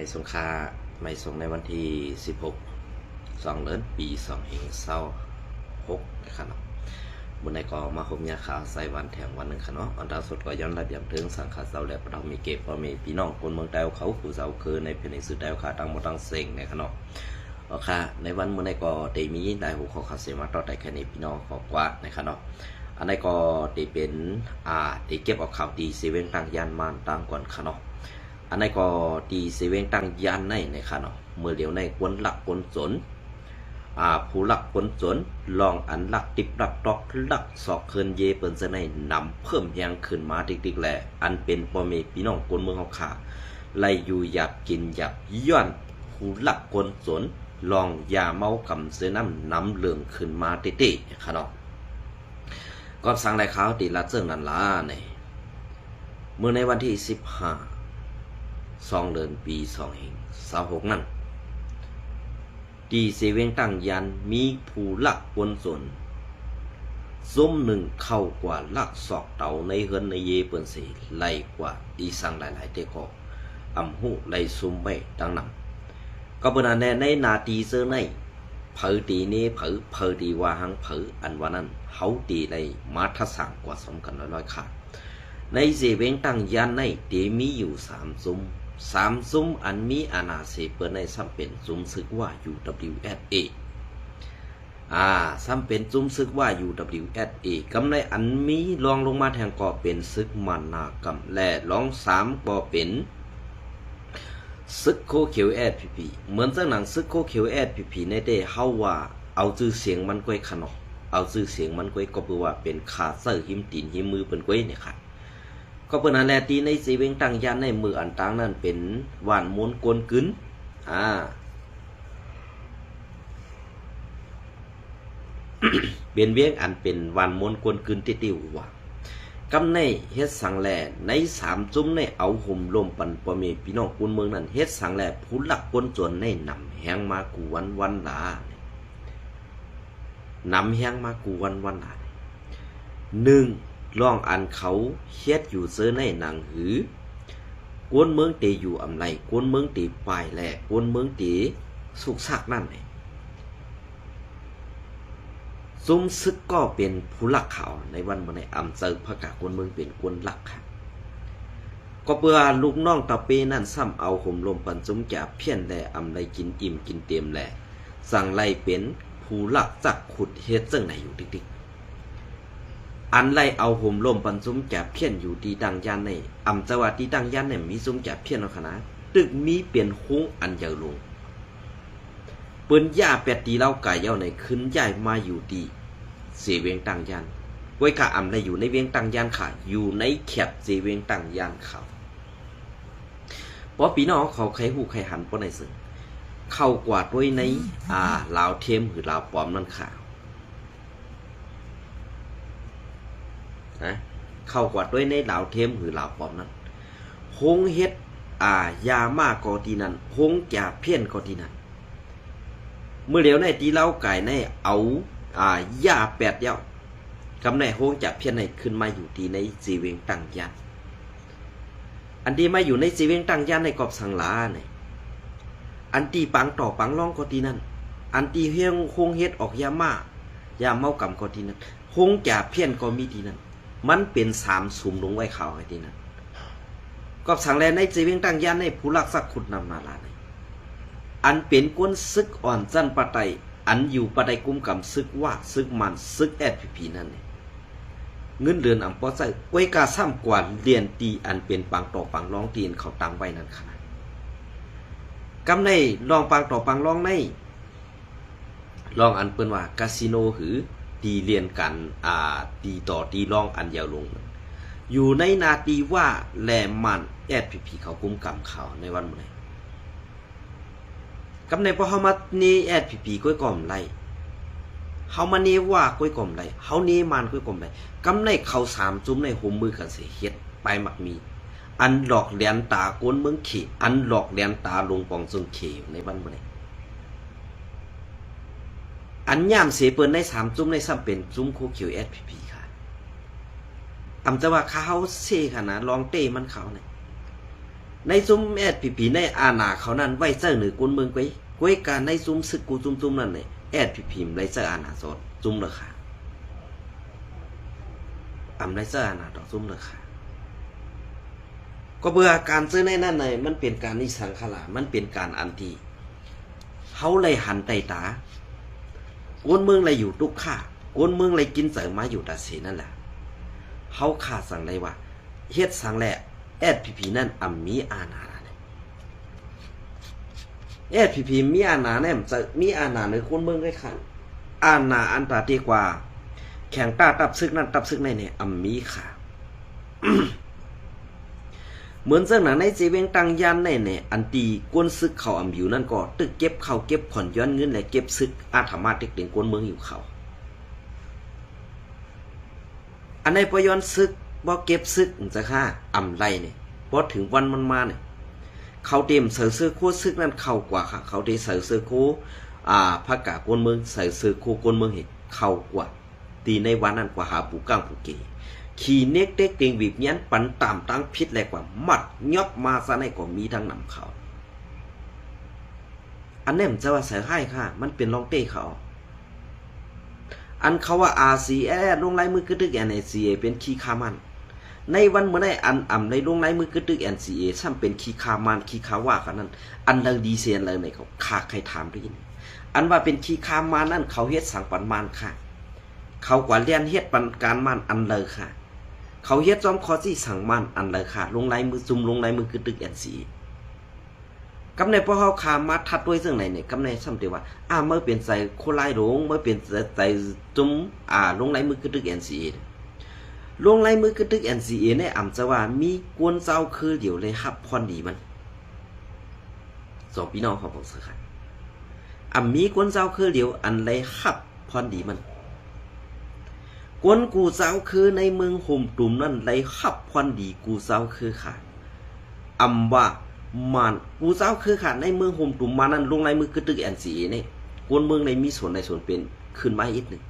ไม่สงค่าไม่ส่งในวันที่16 เดือนปี2026นะครับบุญในก็มาคมยาขาวใส่วันแถมวันหนึ่งค่ะเนาะอันดาสุดก็ย้อนระเบียบถึงสังขารเสาและเรามีเก็บมีพี่น้องคนเมืองแต้วเขาผู้เสาคือในเพนิสุดแต้วขาตั้งหมดตั้งเซ็งในค่ะเนาะโอเคในวันบุญในก็เตมีได้หัวข้อข่าวเสียมาต่อแต่แค่นี้พี่น้องขอกว่าในค่ะเนาะอันนี้ก็ตีเป็นตีเก็บเอาข่าวตีเซเว่นตั้งยานมานตั้งก่อนค่ะเนาะอันนี้ก็ตีเซเว่นตั้งยานในค่ะเนาะเมื่อเดี๋ยวในกวนหลักกวนสนผู้หลักผลสนลองอันหลักติบรับตอกหลักสอกเคินเยเปิ้นจะในนำเพิ่มแรงขึ้นมาติ๊กๆแหละอันเป็นพ่อแม่พี่น้องคนเมืองเฮาขาไล่อยู่หยับกินหยับย้อนผู้หลักคนสนลองยาเมากำเสน้ำเหลืองขึ้นมาติ๊ๆค่ะเนาะก็สั่งได้ข่าวตีละเจิงนั่นล่ะนี่เมื่อในวันที่15 เดือนปี2026นั่นดีเซเว่นตั้งยันมีผู้หลักบนส่วนส้มหนึ่งเข้ากว่าลักศอกเต่าในเฮือนในเยเปิ่นสีไล่กว่าอีสังหลายๆเตะก็อำหูไล่ซุ่มไปดังนั้นก็เป็นอันในนาทีเซอร์ในเผอตีนี้เผอตีว่าหังเผออันว่านั้นเฮาตีในมาทัศน์กว่าสมกันร้อยขาดในเซเว่นตั้งยันในเตมีอยู่3 ซุ้มอันมีอาณาเสเปิดในซ้ำเป็นซุ้มซึกว่า UWSA ซ้ำเป็นซุ้มซึกว่า UWSA กำในอันมีรองลงมาแทงก็เป็นซึกมานากำและรอง3ก็เป็นซึกโคเขียว SPP เหมือนจากหนังซึกโคเขียว SPP ในเด้เฮาว่าเอาชื่อเสียงมันก้อยขนอกเอาชื่อเสียงมันก้อยก็คือว่าเป็นขาเซอร์หิมตีนหิมมือเป็นก้อยเนี่ยค่ะก็เป็นอันแรกตีในสีเวงตั้งยันในมืออันต่างนั้นเป็นหวานม้วนกวนกึนเป็นเวียงอันเป็นหวานม้วนกวนกึนติวว่ากำในเฮ็ดสังแลใน3 ซุ้มในเอาห่มลมปันพ่อแม่พี่น้องคนเมืองนั้นเฮ็ดสังแลผู้หลักคนจวนในนำแหงมากูวันหลานำแหงมากูวันหลา1ลองอันเขาเฮ็ดอยู่เสื้อในหนังหือกวนเมืองตีอยู่อำไรกวนเมืองตีปลายแหลกวนเมืองตีสุกซักนั่นเองซุ้มซึกก็เป็นผู้หลักเขาในวันในอำเภอพระกากวนเมืองเป็นกวนหลักค่ะก็เพื่อลูกน้องตะเปนั่นซ้ำเอาห่มลมปันซุ้มแก่เพี้ยนแหลอำไรกินอิ่มกินเต็มแหลสั่งไล่เป็นผู้หลักจักขุดเฮ็ดจังไหนอยู่ติ๊กอันไล่เอาห่มลมปันซุ้มแก่เพี้ยนอยู่ดีดังยันในอำจังหวัดดีดังยันเนี่ยมีซุ้มแก่เพี้ยนเอาขนาดตึกมีเปลี่ยนห้องอันใหญ่ลงเปิ้นย่าแปดตีเล่าไก่เย้าในขึ้นใหญ่มาอยู่ดีเสเวียงตังยันไว้กะอำในอยู่ในเวียงตังยันค่ะอยู่ในแคบเสเวียงตังยันเขาเพราะปีน้องเขาใครหูใครหันป้อในซึ่งเข้ากวาดด้วยในลาวเทียมหรือลาวปลอมนั่นค่ะนะเข้ากวาดด้วยในลาวเทียมหรือลาวปลอมนั้นหงเฮ็ดยามากอตีนั้นหงจ่าเพี้ยนกอตีนั้นเมื่อเดี๋ยวในตีเล่าไก่ในเอาย่าแปดเย้ากำในโฮงจากเพี้ยนในขึ้นมาอยู่ที่ในสีเวงตั้งยันอันที่มาอยู่ในสีเวงตั้งยันในกอบสังลาเนี่ยอันที่ปังต่อปังล่องก็ที่นั่นอันที่เฮียงโฮงเฮ็ดออกยาม่ายาเมากำก็ที่นั่นโฮงจากเพี้ยนก็มีที่นั่นมันเป็น3 สุ่มลงไว้เขาไอ้ที่นั่นกอบสังแลในสีเวงตั้งยันในผู้รักสักขุดนำนาลาในอันเป็นก้นซึกอ่อนจันปะไตอันอยู่ปะไตกุมกำซึกว่าซึกมันซึกSPPนั่นเองเงินเดือนอัมปอใจไว้กาซ้ำกว่าเรียนตีอันเป็นปังต่อปังร้องตีนเขาตังไว้นั่นขนาดกำในลองปังต่อปังร้องในลองอันเปิ้นว่าคาสิโนหือตีเรียนกันตีต่อตีร้องอันยาวลงอยู่ในนาตีว่าแลมันSPPเขากุมกำเขาในวันมื้อกำในพอเฮามานี่SPPก้อยก่อมไรเฮามานี่ว่าก้อยก่อมไรเฮานี่มันก้อยก่อมไรกำในเขา3 จุ้มในห่มมือกันเสียเฮ็ดไปมักมีอันหลอกแหลนตาโกนเมืองเขอันหลอกแหลนตาลงปองซุงเขในบ้านบ่ได้อันย่ามเสเปิ้นใน3 จุ้มในซ้ำเป็นจุ้มโคเขียวSPPค่ะอำจะว่าเขาเซขนาดลองเต้มันเขาเนี่ย ในซุ้มแอดผีในอาณาเขานั้นไว้เจ้าหนึ่งกวนเมืองไว้การในซุ้มซึกกูซุ้มนั่นเนี่ยแอดผีไรเจ้าอาณาสดซุ้มเลยค่ะไรเจ้าอาณาดอกซุ้มเลยค่ะก็เบื่อการซื้อในนั่นเลยมันเป็นการนิสังขละมันเป็นการอันทีเขาเลยหันไตตากวนเมืองเลยอยู่ทุกข้ากวนเมืองเลยกินเสริมมาอยู่แต่สีนั่นแหละเขาขาดสั่งเลยว่าเฮ็ดสั่งแหละแอดผีนั่นมีอาณาแอดผีมีอาณาเนี่ยจะมีอาณาในคนเมืองได้ค่ะอาณาอันตราดีกว่าแข่งตาตับซึกนั่นตับซึกในเนี่ยมีค่ะ เหมือนเรื่องหนังในเจเวงตังยันในเนี่ยอันตีกวนซึกเขาอยู่นั่นก็ตึกเก็บเขาเก็บผ่อนย้อนเงินและเก็บซึกอาธรรมาติกเด่งกวนเมืองอยู่เขาอันในปย้อนซึกบ่เก็บซึกจะฆ่าไรเนี่ยพอถึงวันมันมาเนี่ยเขาเตรียมเสือเสื้อโคซึกนั่นเข้ากว่าค่ะเขาได้เสือเสื้อโคพระกากวนเมืองเสือเสื้อโคกวนเมืองเห็นเข้ากว่าตีในวันนั้นกว่าหาปูก้างปูเกขี่เน็กเด็กเก่งบีบยันปันตามตั้งพิษแหลกกว่ามัดยอบมาซะในก็มีทั้งนำเขาอันนี้มันจะว่าเสือให้ค่ะมันเป็นลองเต้เขาอันเขาว่า RCA ลงลายมือกระตึก NCA เป็นขี้คามันในวันเมื่อได้อันในลงลายมือกระตึก NCA ซ้ำเป็นขี้คามันขี้คาว่ากันนั้นอันเลยดีเซียนเลยในเขาขาใครถามได้ยินอันว่าเป็นขี้คามันนั่นเขาเฮ็ดสั่งปันมันค่ะเขากว่าเลียนเฮ็ดปันการมันอันเลยค่ะเขาเฮ็ดจอมคอซี่สั่งมันอันเลยค่ะลงลายมือซุ่มลงลายมือกระตึก NCAกำในพอเขาขามาทัดด้วยซึ่งไหนเนี่ยกำในซ้ำเดียวว่าเมื่อเป็นใจโคไลหลงเมื่อเป็นใจจุ้มลงลายมือกระตึก NCA ลงลายมือกระตึก NCA เนี่ยจะว่ามีกวนเจ้าคือเดี๋ยวเลยฮับพรดีมันสองพี่น้องเขาบอกสิค่ะมีกวนเจ้าคือเดี๋ยวอันเลยฮับพรดีมันกวนกูเจ้าคือในเมืองห่มตุ่มนั่นเลยฮับพรดีกูเจ้าคือค่ะว่ามันกูเจ้าคือขาดในเมืองห่มตุ่มมานั้นลงในมือกระตึก NCA เนี่ยกวนเมืองในมีส่วนในส่วนเป็นขึ้นมาอีกหนึ่ง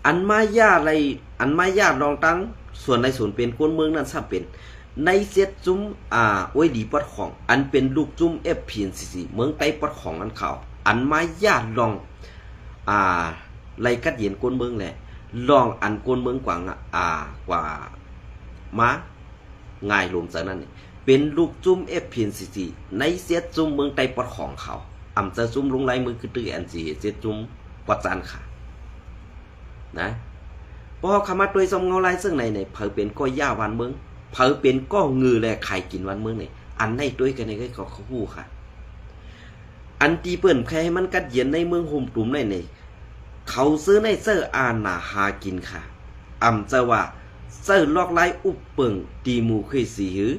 อันมาญาอะไรอันมาญาลองตั้งส่วนในส่วนเป็นกวนเมืองนั้นซ้ำเป็นในเสียจุ้มโอ้ยดีปัดของอันเป็นลูกจุ้ม FPNCC เมืองไต้ปัดของนั้นเขาอันมาญาลองไรกัดเย็นกวนเมืองแหละลองอันกวนเมืองกว่ากว่ามาง่ายลมจากนั้นเป็นลูกจุ้ม FPNCC ในเสียจุ้มเมืองไต้ปัดของเขาจะจุ้มลงลายมือคือตื้อ NCA เสียจุ้มปัดจานค่ะนะพอขมาตัวซอมเงาลายซึ่งในเผอเป็นก็ย่าวันเมืองเผอเป็นก็งือแลไข่กินวันเมืองเนี่ยอันในตัวกันในก็เขาฮู้ค่ะอันตีเปิ่นใครให้มันกัดเย็นในเมืองห่มตุ่มในเขาซื้อในเสื้ออาณาหากินค่ะจะว่าเสื้อลอกลายอุบเปิงตีมูเคยสีหือ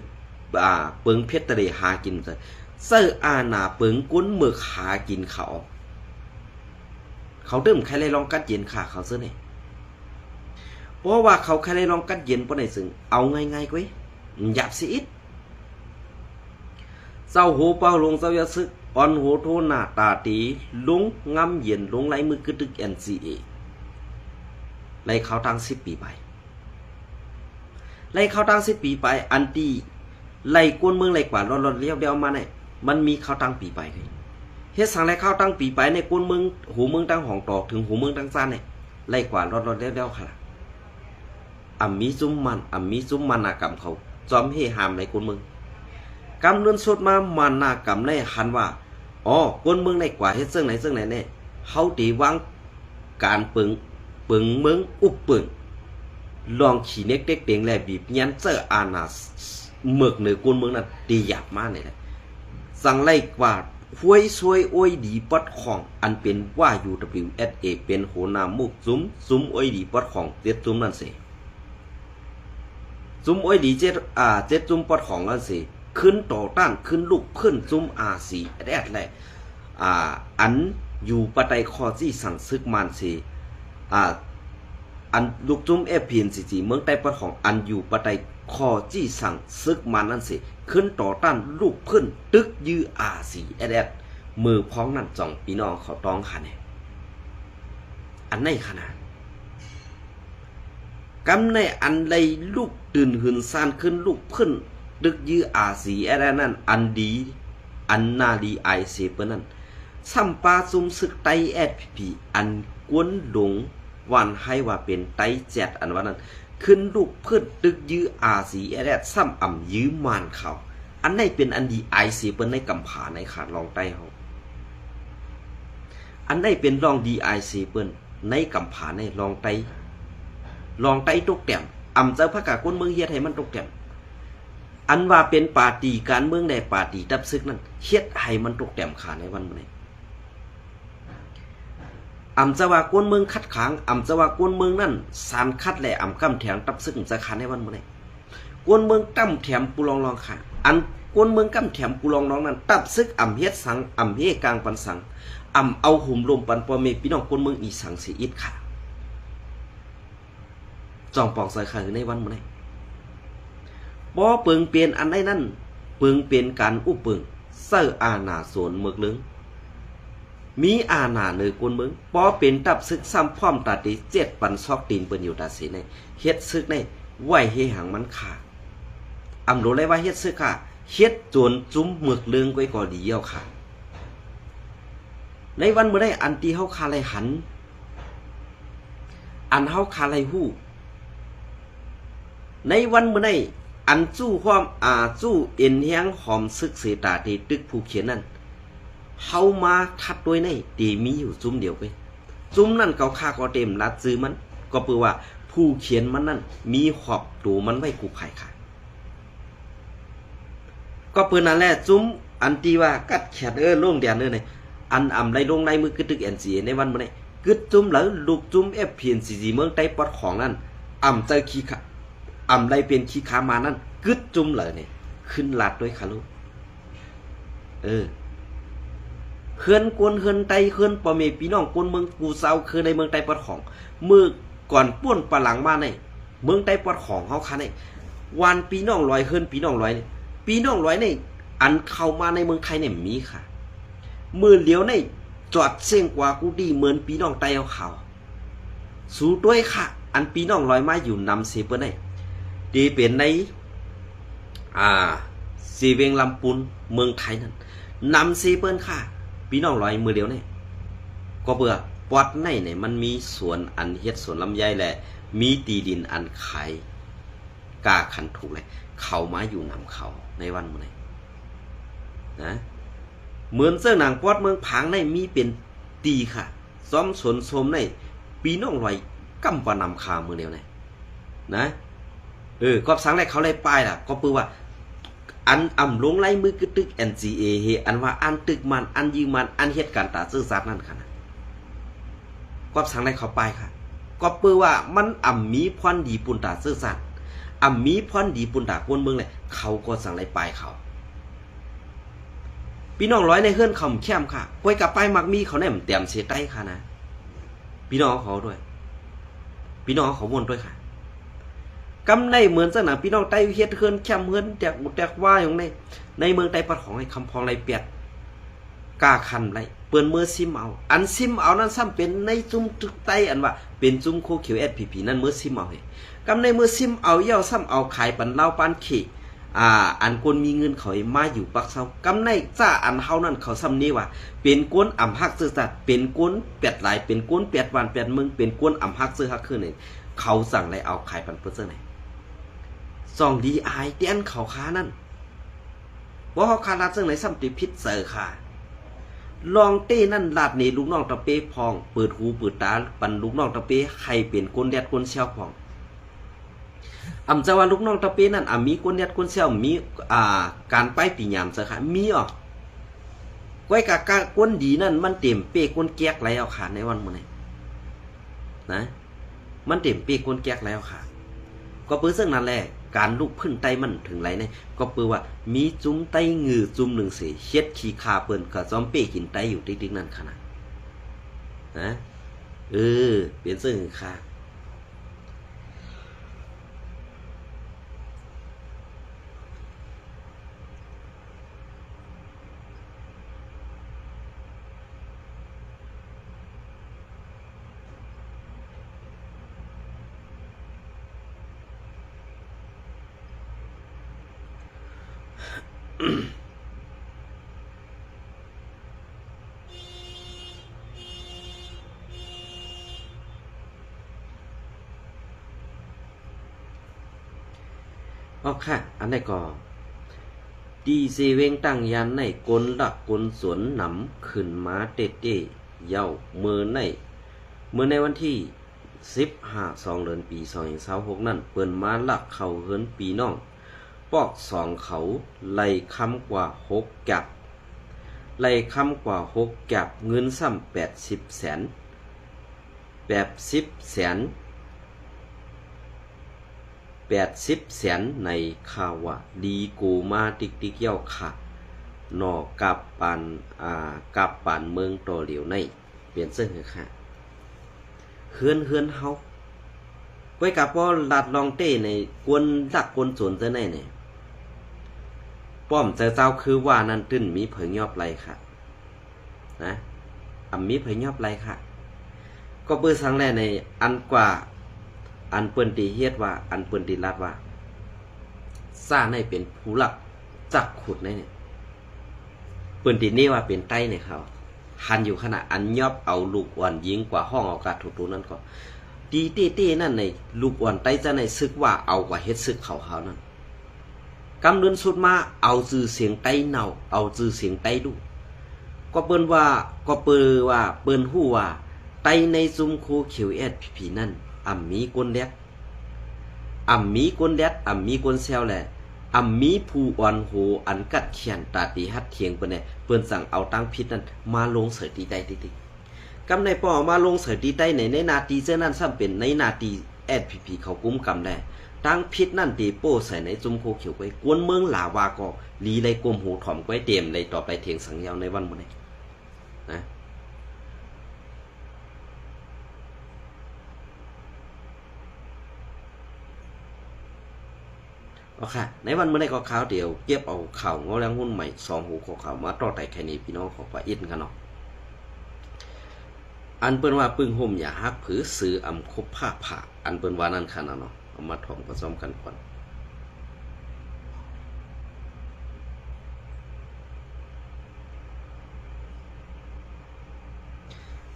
เปิงเพชรตะเลหากินเสื้ออาณาเปิงกุ้นเมือกหากินเขาเดิมใครเลยลองกัดเย็นค่ะเขาซื้อเนี่ยเพราะว่าเขาใครเลยลองกัดเย็นเพราะในซึ่งเอาง่ายๆก้อยหยาบสิอิดเจ้าหูเป้าลงเจ้ายาซึกอ่อนหูโทหน้าตาตีลุงงำเย็นลงไหลมือกระตึก NCA ไล่เขาตั้ง10 ปีไปไล่เขาตั้ง10 ปีไปอันตีไล่กวนเมืองไล่กว่าลดเลี้ยวมาเนี่ยมันมีเขาตั้งปีไปเฮ็ดสั่งไล่เข้าตั้งปีไปในกวนเมืองหูเมืองตั้งห้องตอกถึงหูเมืองตั้งซ่านเนี่ยไล่กว่าลดเลี้ยวค่ะมีซุ้มมันกรรมเขาจอมเฮหามในกวนเมืองกำเนินสุดมานากรรมในหันว่ากวนเมืองในกว่าเฮ็ดซึ่งไหนเนี่ยเฮาตีวางการเปิงเมืองอุบเปิงลองขี่เน็กเด็กเต็งแลบีบยันเจออาณาเมือกเหนือกวนเมืองนั้นตีหยาบมากเลยสั่งไล่กว่าห้วยซวยอ้อยดีปัดของอันเป็นว่า UWSA เป็นโหนามุกซุ้มอ้อยดีปัดของเจ็ดซุ้มนั่นสิซุ้มอ้อยดีเจ็ดซุ้มปัดของนั่นสิขึ้นต่อต้านขึ้นลุกขึ้นซุ้มRCแรดแหละอันอยู่ปะไตคอที่สั่งซึกมันสิอันลูกซุ้มFPNCC เมืองไต้ปัดของอันอยู่ปะไตคอจี้สั่งซึกมันนั่นสิขึ้นต่อต้านลูกขึ้นตึกยื้อRCแอดมือพ้องนั่นจ่องพี่น้องเขาต้องค่ะเนี่ยอันไหนขนาดกำในอันใดลูกตื่นหืนซานขึ้นลูกขึ้น ตึกยื้ออาสีแอดนั่นอันดีอันนาดีไอเซเปนั่นซัมปาซุมซึกไตแอดพีอันกวนหลงวันให้ว่าเป็นไตแจดอันว่านั้นขึ้นลูกเพื่อนตึกยื้ออาสีแอดซ้ำอ่ำยื้อมานเขาอันนี้เป็นอันดีไอเซเปในกำผาในขาดลองไตเขาอันนี้เป็นลองดีไอเซเปในกำผาในลองไตตกแต้มอ่ำเจ้าพระกาก้นเมืองเฮ็ดให้มันตกแต้มอันว่าเป็นปาร์ตี้การเมืองใดปาร์ตี้ตับซึกนั้นเฮ็ดให้มันตกแต้มขาในวันมื้อนี้อ่ำจะว่าก้นเมืองคัดขังอ่ำจะว่าก้นเมืองนั้นสารคัดและอ่ำกำแถงตับซึกจะขาในวันมื้อนี้ก้นเมืองกำแถมปูลองค่ะอันก้นเมืองกำแถมปูลองนั้นตับซึกอ่ำเฮ็ดสังอ่ำเฮกลางปันสังอ่ำเอาหุ่มลมปันปอเมพี่น้องก้นเมืองอีสังสิอิดค่ะจองปองใส่ขาในวันมื้อนี้บ่เปิงเปลี่ยนอันใดนั้นเปิงเปลี่ยนการอุเปิงเสื้ออาณาสวนเมืองลึงมีอาณาเนยกวนเมืองบ่เป็นตับซึกซ้ำพร้อมตาติ7ปันซอกตีนเปิ้นอยู่ตาสิในเฮ็ดซึกในไหวเฮหังมันขาอำรู้เลยว่าเฮ็ดซึกค่ะเฮ็ดจนจุ้มหมึกลึงไว้ก่อดีเดียวค่ะในวันมื้อใดอันที่เฮาคาไลหันอันเฮาคาไลฮู้ในวันมื้อใดอันจู้ความจู้เอ็นแฮงหอมซึกเสตาที่ตึกผู้เขียนนั่นเฮามาทัดด้วยในตีมีอยู่จุ้มเดียวไปจุ้มนั่นเก่าค่าก็เต็มรัดซื้อมันก็เปือว่าผู้เขียนมันนั่นมีขอบตัวมันไว้กูภายค่ะก็เปิ้นนั่นแหละจุ้มอันที่ว่ากัดแขดลงเดียนนี่อันอำไรลงในมือกึตึก NC ในวันมื้อนี้กึดจุ้มแล้วลูกจุ้ม FPNCC เมืองใต้ปอดของนั่นอำใจขี้ค่ะอำไรเป็นขี้ขามานั่นกึดจุ่มเลยเนี่ยขึ้นลัดด้วยค่ะลูกเฮือนกวนเฮือนไตเฮือนปอเมพี่น้องกวนเมืองกูเซาคือในเมืองไตปอดของมือก่อนป้วนปะหลังมาในเมืองไตปอดของเฮาค่ะในวันพี่น้องลอยเฮือนพี่น้องลอยนี่พี่น้องลอยนี่อันเข้ามาในเมืองไทยเนี่ยมีค่ะมือเหลียวในจอดเสียงกว่ากูดีเหมือนพี่น้องไตเอาเขาสู้ด้วยค่ะอันพี่น้องลอยมาอยู่นำเสเปิ้นได้ดีเป็นในสีเวงลำปูนเมืองไทยนั่นนำซีเปิ้นค่ะพี่น้องลอยมือเดียวเนี่ยก็เบื่อปอดในเนี่ยมันมีสวนอันเฮ็ดสวนลำไยแหละมีตีดินอันไข่กาขันถูกเลยเขามาอยู่นำเขาในวันมื้อนี้นะเหมือนเสื้อหนังปอดเมืองผางในมีเป็นตีค่ะซ้อมสวนสมในพี่น้องลอยกำปะนำคามือเดียวเนี่ยนะก็สังแรกเขาไล่ป้ายล่ะก็ปือว่าอันอ่ำลงไล่มือกึตึก NCA เฮอันว่าอันตึกมันอันยิงมันอันเฮ็ดการตาซื่อสัตย์นั่นค่ะนะก็สังแรกเขาป้ายค่ะก็ปือว่ามันอ่ำมีพรดีปุ่นตาซื่อสัตย์อ่ำมีพรดีปุ่นตาคนเมืองเลยเขาก็สังไล่ป้ายเขาพี่น้องร้อยในเฮือนคำแคมค่ะป่วยกับป้ายมักมีเขาแนมเตรียมเสียใต้ค่ะนะพี่น้องเขาด้วยพี่น้องเขาวนด้วยค่ะกำในเหมือนสนามพี่น้องไต้เฮ็ดเฮือนแคมเฮือนแตกบุแตกว่าอย่างในเมืองไต้ปัดของในคำพองไรเปียดกาคันไรเปิ้นมือซิมเอาอันซิมเอานั้นซ้ำเป็นในจุ้มตึกไต้อันว่าเป็นจุ้มโคเขียวSPPนั่นมือซิมเอาเฮกำในมือซิมเอาเย่าซ้ำเอาขายปันเล่าปานเขอันคนมีเงินเขามาอยู่ปักเซากำในจ้าอันเฮานั่นเขาซ้ำนี้ว่าเป็นกวนอ่ำฮักซื่อสัตว์เป็นกวนแปดหลายเป็นกวนแปดวันแปดมึงเป็นกวนอ่ำฮักซื่อฮักคือนี่เขาสั่งไรเอาขายปันเปิ้นเสื้อไหนส่องดีไอเตี้ยนเขาค้านั่นว่าเขาคาลาดซึ่งไหนซ้ำติพิษเสือค่ะลองเต้นั่นลาดนี่ลูกน้องตะเป้พองเปิดหูเปิดตาปันลูกน้องตะเป้ใครเป็นคนแดดคนเชี่ยวพองอำจะว่าลูกน้องตะเป้นั่นมีคนแดดคนเชี่ยวมีการไปปียามเสือค่ะมีก้อยกะคนดีนั่นมันเต็มเป้คนแก๊กไรเอาขาในวันมื้อนี้นะมันเต็มเป้คนแก๊กแล้วค่ะก็เปื้อซึ่งนั่นแหละการลูกพึ่งไตมันถึงไรเนี่ยก็เปื้อว่ามีจุ้มไตงือจุ้มหนึ่งเสียเฮ็ดขี้คาเปิ้นกับจอมเป้กินไตอยู่ติ๊กๆนั่นขนาดนะเปลี่ยนซึ่งค่ะ อ๋อค่ะอันนี้ก็ดีเซเวงตั้งยันในกลหลักกลสวนหนำขึ้นมาเตเต้เย้าเมื่อในวันที่15 เดือนปี2026นั่นเปิ้นมาลักเข้าเฮือนปีน้องปอก2เขาไล่คำกว่า6กับไล่คำกว่า6กับเงินซ้ำ80 แสน80 แสน80 แสนในข่าวว่าดีกูมาติ๊กเย้าค่ะนอกับปานเมืองต่อเหลียวในเปลี่ยนเสื้อค่ะเฮือนเฮาไว้กับพอลัดลองเต้ในกวนลักกวนสวนเจ้าในเนี่ยป้อมเจ้าคือว่านั่นตื้นมีเผยยอบไรค่ะนะมีเผยยอบไรค่ะก็เปิดสังแลในอันกว่าอันเปิ้นตีเฮ็ดว่าอันเปิ้นตีลัดว่าซ่าในเป็นผู้หลักจักขุดในเนี่ยเปิ้นตีนี่ว่าเป็นไต้เนี่ยเขาหันอยู่ขณะอันยอบเอาลูกอ่อนยิงกว่าห้องอากาศถูกๆนั่นก็ตีเต้นั่นในลูกอ่อนไต้จะในซึกว่าเอากว่าเฮ็ดซึกเขานั่นกำเดินสุดมาเอาชื่อเสียงไต้เนาเอาชื่อเสียงไต้ดูก็เปิ้นว่าเปิ้นฮู้ว่าไต้ในซุมโคเขียวพีนั่นมีกลแดดมีกลแซวแหละมีผู้อ่อนโหอันกัดเขียนตาตีฮัดเทียงเปิ้นเนี่ยเปิ้นสั่งเอาตั้งพิษนั้นมาลงเสยตีใต้ติกำในป้อมาลงเสยตีใต้ในนาตีเจ้านั้นซ้ำเป็นในนาตีพีเขากุมกำได้ตั้งพิษนั่นตีโป้ใส่ในจุมโคเขียวไว้กวนเมืองหลาวาก็ลีเลยกลมหูถ่อมไว้เต็มเลยต่อไปเถียงสังยาวในวันมื้อนี้นะโอเคในวันเมื่อไรก็ข่าวเดียวเก็บเอาข่าวงอแรงหุ้นใหม่2 หูข่าวมาต่อไต่แค่นี้พี่น้องขอว่าอินกันเนาะอันเปิ้นว่าปึ้งห่มอย่าฮักผือซื้อคบผ้าผ่าอันเปิ้นว่านั่นค่ะเนาะเอามาถ่อมผสมกันก่อน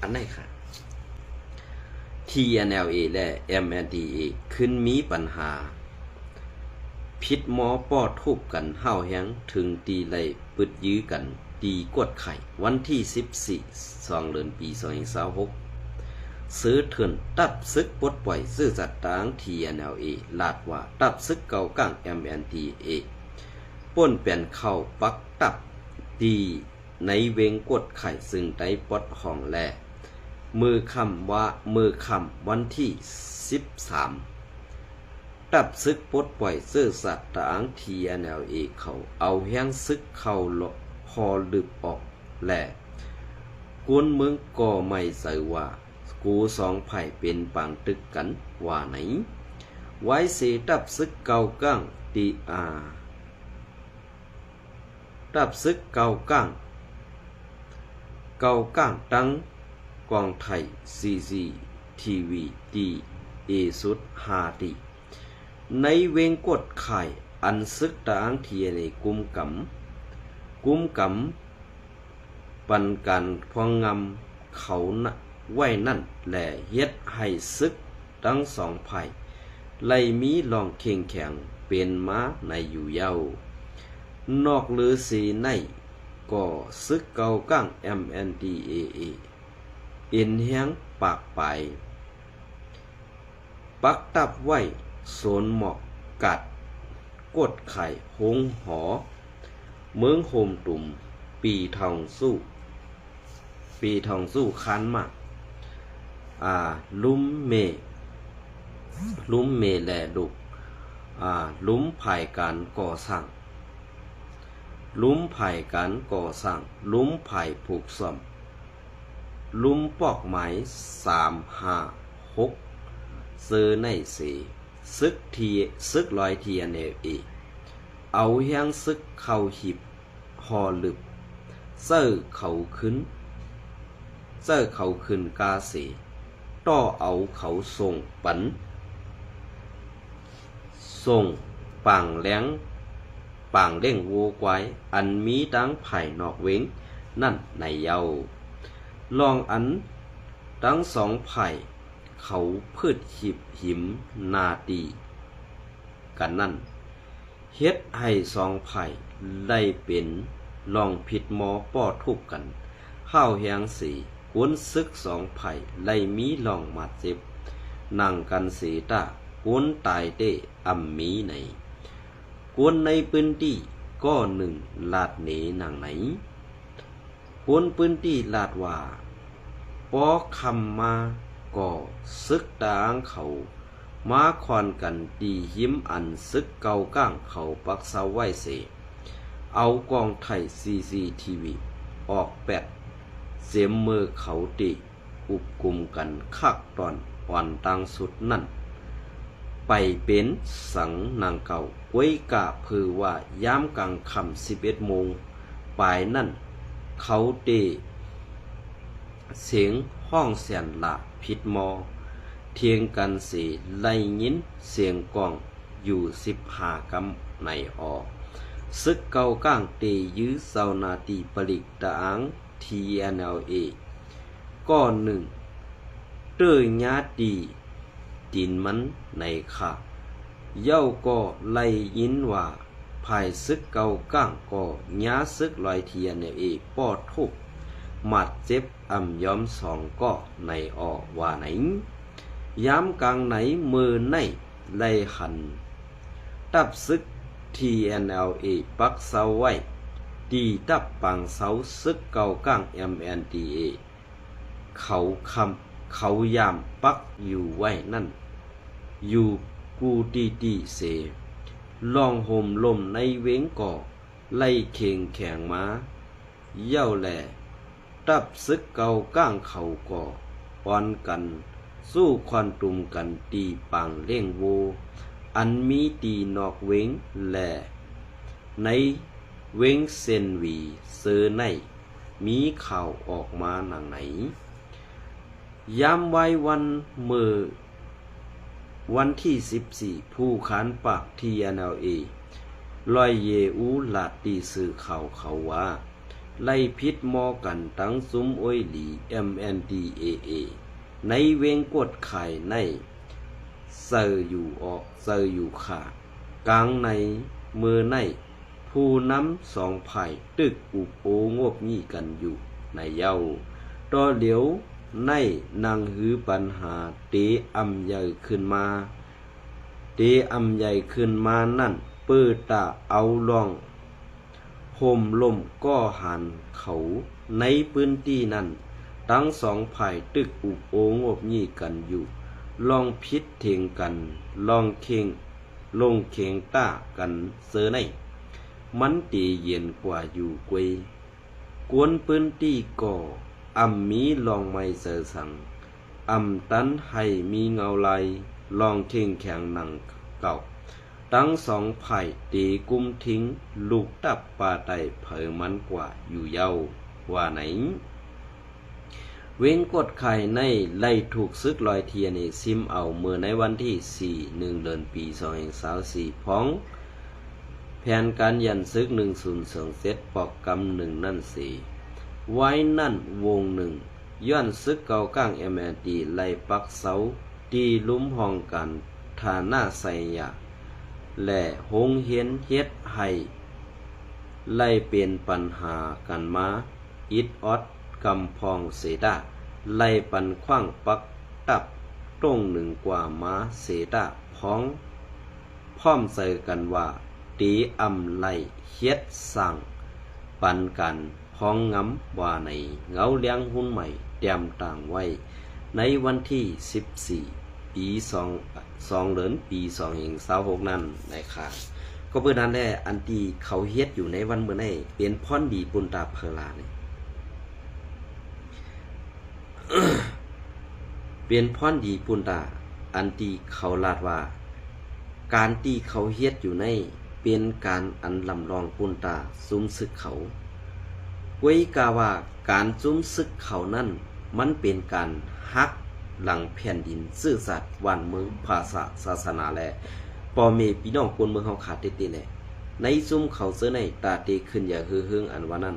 อันไหนค่ะ TNLA และ MNDAA ขึ้นมีปัญหาพิษหมอปอดทุบกันห้าวแห้งถึงตีไล่ปึดยื้อกันตีกดไข่วันที่14 เดือนปี2026ซื้อเถื่อนตับซึกปลดปล่อยซื้อจัดตาง TNLA ลาดว่าตับซึกเก่าก้าง MNDAA ป่นเปลี่ยนเข้าปักตับตีในเวงกดไข่ซึ่งได้ปลดห้องแลมือคำวันที่13ตับซึกปลดปล่อยซื้อสัตว์ตาง TNLA เขาเอาแห้งซึกเข้าพอลึบออกแหละกวนเมืองก็ไม่ใส่ว่ากู2 ไผ่เป็นปางตึกกันว่าไหนไว้เสตับซึกเก่าก้างตับซึกเก่าก้างตั้งกองไทย CCTV ตีเอสุด5ตีในเวงกดไข่อันซึกตางเทียในกุมกำปันกันพองงำเขาไว้นั่นแหละเฮ็ดให้ซึกทั้ง2 ไผ่ไล่มีลองเข่งแข็งเป็นม้าในอยู่เย้านอกหรือสีในก็ซึกเก่าก้าง MNDAA เอ็นแห้งปากไปปักตับไว้โซนหมอกกัดกดไข่หงหอเมืองโฮมตุ่มปีทองสู้คันมากลุ่มเมแลดุกลุ่มไผ่การก่อสร้างลุ่มไผ่ผูกซ่อมลุ่มปอกไม้356ซื้อในสีซึกลอยTNLAเอาแห้งซึกเข้าหิบหอลึบเซ้อเขาขึ้นกาเสต่อเอาเขาส่งปังแหลง ปางเล่งโวกวายอันมีดังไผ่นอกเว้งนั่นในเยาลองอันทั้งสองไผ่เขาพืชหิมนาตีกันนั่นเฮ็ดให้สองไผ่ได้เป็นลองผิดหมอป้อทุบกันข้าวแหงสีกวนซึกสองไผ่ไล่มีลองมาเจ็บนั่งกันสีตากวนตายเต้อำมีไหนกวนในพื้นที่ก็หนึ่งลาดเหนนางไหนกวนพื้นที่ลาดว่าปอคำมาก่อซึกตางเขามาคอนกันดีหิมอันซึกเกาก้างเขาปักเสาไว้เสเอากองไทยCCTVออกแปดเสียมมือเขาตีอุบกุมกันคักตอนอ่อนตังสุดนั่นไปเป็นสังนางเก่าไว้กะเพื่อว่าย้ำกลางคำ11 โมงปลายนั่นเขาเตเสียงห้องเสียนละผิดมอเทียงกันสีไล่ยินเสียงกองอยู่15 กำในออซึกเกาก้างเตยื้อเซานาตีปลิกตะอัง TNLA ก้อนหนึ่งเตื้อญาตีตินมันในค่ะเย้าก็ไล่ยินว่าภายซึกเกาก้างก็ญาซึกลอย TNLA ป้อทุบหมัดเจ็บอ่ำย้อมสองก็ในออว่าไหนย้ำกลางไหนมือในไล่หันตับซึก TNLA ปักเสาไว้ดีตับปังเสาซึกเก่าก้าง MNDA เขายามปักอยู่ไว้นั่นอยู่กูตีเสลองห่มลมในเว้งก่อไล่เข่งแข่งมาเย้าแหล่ตับซึกเก่าก้างเขาก่อปอนกันสู้ควันตุ่มกันตีปังเล่งโวอันมีตีนอกเว้งแหล่ในเว้งเซนวีเซอในมีข่าวออกมาหนังไหนยามไว้วันที่14ผู้ขานปาก TNLA ลอยเยอูลาดตีสื่อข่าวเขาว่าไล่พิษมอกันตั้งซุ้มอ้อยหลี MNDAA ในเวงกดไข่ในเซออยู่ออกเซออยู่ขากลางในมือในผู้น้ำสองไผ่ตึกอุโปงบงี้กันอยู่ในเย้าต่อเหลียวในนางหือปัญหาเตอำใหญ่ขึ้นมานั่นเปิดตาเอาลองห่มลมก็หันเขาในพื้นที่นั้นทั้งสองไผ่ตึกอุโปงบงี้กันอยู่ลองพิษเถียงกันลองเข่งลงเข่งต้ากันเสือในมันตีเย็นกว่าอยู่กวยกวนพื้นที่ก่ออำมีลองไม่เสือสังอำตันให้มีเงาไหลลองเข่งแข็งหนังเก่าทั้งสองไผ่ตีกุมทิ้งลูกตับปลาไตเผยมันกว่าอยู่เย้าว่าไหนเว้งกดไข่ในไล่ถูกซึกลอยเทียนซิมเอาเมื่อในวันที่4 เดือนปี2024พ้องแผนการยันซึก102เซตปอกกำ1นั่นสีไว้นั่นวงหนึ่งย้อนซึกเก่าก้าง MND ไล่ปักเสาตีลุ้มห้องกันฐาหน้าใส่ยาและหงเห็นเฮ็ดให้ไล่เป็นปัญหากันมาอิดออดกำพองเสดาไล่ปันขว้างปักตับตรงหนึ่งกว่ามาเสดาพ้องพร้อมใส่กันว่าตีอำไล่เฮ็ดสั่งปันกันพ้องงำว่าในเงาเลี้ยงหุ้นใหม่เตรียมต่างไว้ในวันที่14ปี2เดือนปี2026นั่นนะครับก็เพื่อนั้นแหละอันที่เขาเฮ็ดอยู่ในวันเมื่อนี้เป็นพรดีปุญตาเพลาเนี่ย เป็นพรดีปุญตาอันที่เขาลาดว่าการที่เขาเฮ็ดอยู่ในเป็นการอันลำลองปุญตาซุ้มซึกเขาไว้กาว่าการซุ้มซึกเขานั้นมันเป็นการฮักหลังแผ่นดินซื่อสัตย์วันเมืองภาษาศาสนาและปอเมพี่น้องคนเมืองเฮาขาดติดๆแหละ ในซุ้มเขาเสื้อในตาตีขึ้นอย่าฮือฮึงอันว่านั้น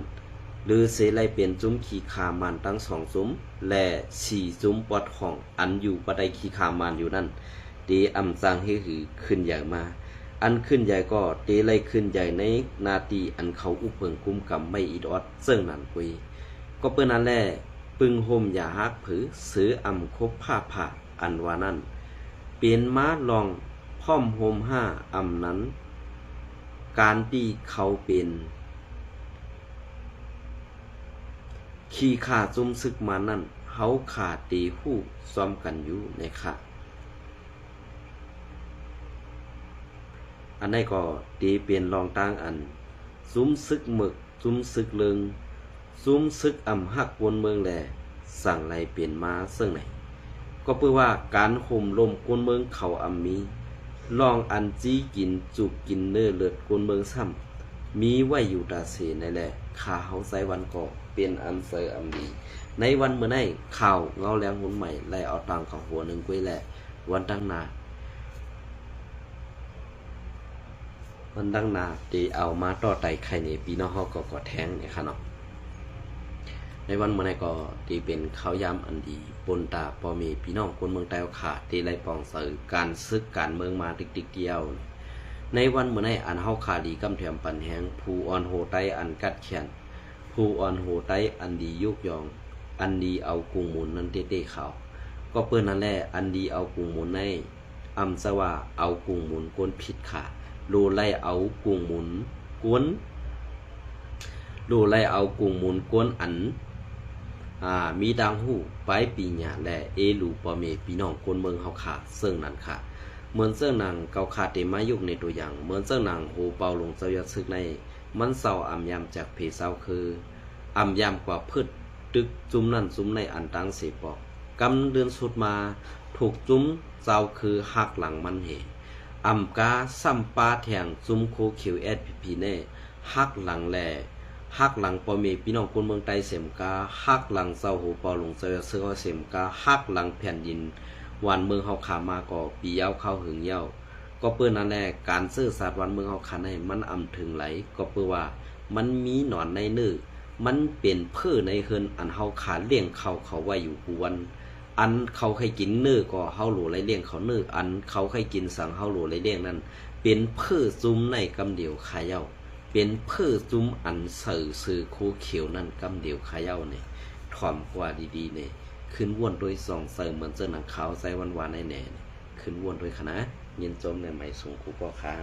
หรือเสไลเป็นซุ้มขีคามันทั้ง2ซุ้มและ4ซุ้มปอดห้องอันอยู่ปะไดขีคามันอยู่นั่นตีอำสร้างให้หือขึ้นใหญ่มาอันขึ้นใหญ่ก็ตีไล่ขึ้นใหญ่ในนาตีอันเขาอุเพิงกุมกำไม่อีดอดซึ่งนั่นกุยก็เปิ้นนั่นแหละปึงห่มอย่าฮักผือซื้ออำคบผ้าผ่าอันว่านั้นเปลี่ยนม้าลองพ่อมห่ม5อำนั้นการที่เขาเป็นขี้ขาจุ่มซึกมานั่นเขาขาดตีหู้ซ้อมกันอยู่ในค่ะอันนี้ก็ตีเปลี่ยนรองต่างอันซุ้มซึกหมึกซุ้มซึกเลิงซุ้มซึกอำหักวนเมืองแหล่สั่งไรเปลี่ยนมาซึ่งไหนก็เพื่อว่าการห่มลมกวนเมืองเขาอำมีลองอันจี้กินจุกกินเนื้อเลือดกวนเมืองซ้ำมีไว้อยู่ตาเสในแหละข่าเฮาใส่วันก็เป็นอันเซออันดีในวันเมื่อไหร่ข่าวเงาแรงหุ่นใหม่ไล่เอาตังเขาหัวหนึ่งกุ้ยแหละวันตั้งนามันดังนาตีเอามาต่อไตไข่ในปีนอกเขาก็กอดแทงเนี่ยค่ะเนาะในวันเมื่อไหร่ก็ตีเป็นข้าวยำอันดีปนตาพอมีพี่น้องคนเมืองไต้ขาดตีไรปองเสือการซึกการเมืองมาติ๊กเดียวในวันเมื่อไหร่อันเฮาขาดีกำแถมปันแหงผู้อ่อนโหไตอันกัดเขียนผู้อ่อนโหไตอันดียุกยองอันดีเอากุ้งหมุนนั้นเต้ๆเขาก็เปิ้นนั่นแหละอันดีเอากุ้งหมุนในอำซะว่าเอากุ้งหมุนก้นผิดขาโลไล่เอากุ้งหมุนกวนโลไล่เอากุ้งหมุนกวนอันมีดังหูไปปีหยาและเอลูปอเมพี่น้องคนเมืองเฮาค่ะซึ่งนั้นค่ะเหมือนเสื้อหนังเกาขาดเตมายุกในตัวอย่างเหมือนเสื้อหนังโหเปาลงเจ้ายัดซึกในมันเศร้าอำยำจากเพเศร้าคืออำยำกว่าพืชตึกจุ้มนั่นจุ้มในอันตังเสปอกกำเดือนสุดมาถูกจุ้มเจ้าคือหักหลังมันเหอำกาซ้ำปลาแทงจุ้มโคเขียวแอดพีเน่หักหลังแหล่ฮักหลังปอเมพี่น้องคนเมืองไต้เสมกาฮักหลังเซาโหปอลงเซอเซอเสมกาฮักหลังแผ่นดินวันเมืองเฮาขามาก็ปีเย้าเข้าหึงเย้าก็เปิ้นนั่นแหละการซื่อสัตย์วันเมืองเฮาขาให้มันอำถึงไหลก็เปิ้นว่ามันมีหนอนในเนื้อมันเป็นเพื่อในเฮินอันเฮาขาเลี้ยงเขาไว้อยู่กูวันอันเขาให้กินเนื้อก็เฮาโหลไรเลี้ยงเขาเนื้ออันเขาให้กินสั่งเฮาโหลไรเลี้ยงนั้นเป็นเพื่อซุ่มในกำเดียวขายเย้าเป็นเพื่อจุ้มอันเสือซื้อโคเขียวนั่นกำเดียวขายาวเนี่ยถ่อมกว่าดีๆเนี่ยขึ้นวนโดยสองเสือเหมือนเจอหนังขาวใส่วันๆแน่ๆขึ้นวนโดยคณะเย็นจมในใหม่ส่งคูปอค้า